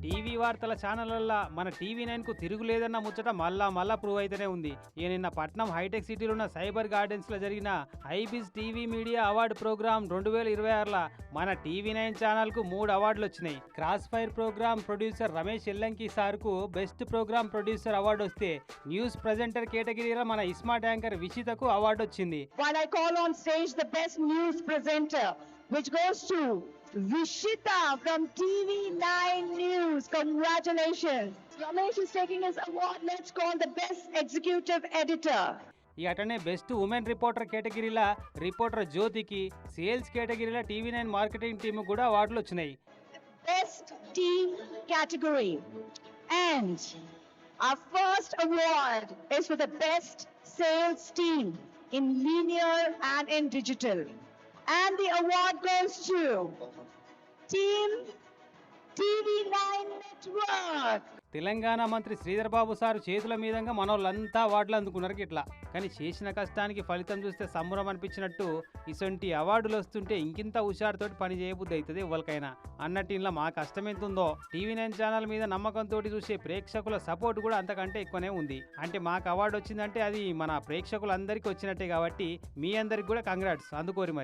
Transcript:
TV వార్తల ఛానళ్లల్లో మన TV9 కు తిరుగులేదన్న ముచ్చట మళ్ళా ప్రూవ్ అయితేనే ఉంది. ఈ నిన్న పట్నం హైటెక్ సిటీలో ఉన్న సైబర్ గార్డెన్స్ లో జరిగిన ఐబిస్ టీవీ మీడియా అవార్డు ప్రోగ్రామ్ 2026 మన టీవీ9 ఛానల్ కు 3 అవార్డులు వచ్చినాయి. Cross fire programme producer Ramesh Ellanki sir కు బెస్ట్ ప్రోగ్రామ్ ప్రొడ్యూసర్ అవార్డు వస్తే న్యూస్ ప్రెజెంటర్ కేటగిరీలో మన ఇస్మార్ట్ యాంకర్ విషితకు అవార్డు వచ్చింది. While I call on stage the best news presenter, which goes to Vishita from TV9 News. Congratulations. Ramesh is taking his award. Let's call the best executive editor. ఈ అటనే best women reporter కేటగిరీలో reporter జ్యోతికి, sales కేటగిరీలో TV9 marketing team కూడా అవార్డులు వచ్చినాయి. Best team category. And our first award is for the best sales team in linear and in digital. And the award goes to Team TV9 Network. Telangana మంత్రి Sridhar Babu sir చేతుల మీదంగా మనోళ్ళంతా అవార్డులు అందుకున్నారు ఇట్లా. కానీ చేసిన కష్టానికి ఫలితం చూస్తే సంబరం అనిపించినట్టు ఇసొంటి అవార్డులు వస్తుంటే ఇంకింత హుషారుతోటి పని చేయబుద్ధి అవుతుంది ఎవరికైనా అన్నట్టు ఇలా మా కష్టం ఎంతుందో TV9 ఛానల్ మీద నమ్మకంతో చూసే ప్రేక్షకుల సపోర్ట్ కూడా అంతకంటే ఎక్కువనే ఉంది. అంటే మాకు అవార్డు వచ్చిందంటే అది మన ప్రేక్షకులందరికీ వచ్చినట్టే కాబట్టి మీ అందరికి కూడా కంగ్రాట్స్ అందుకోరి మరి.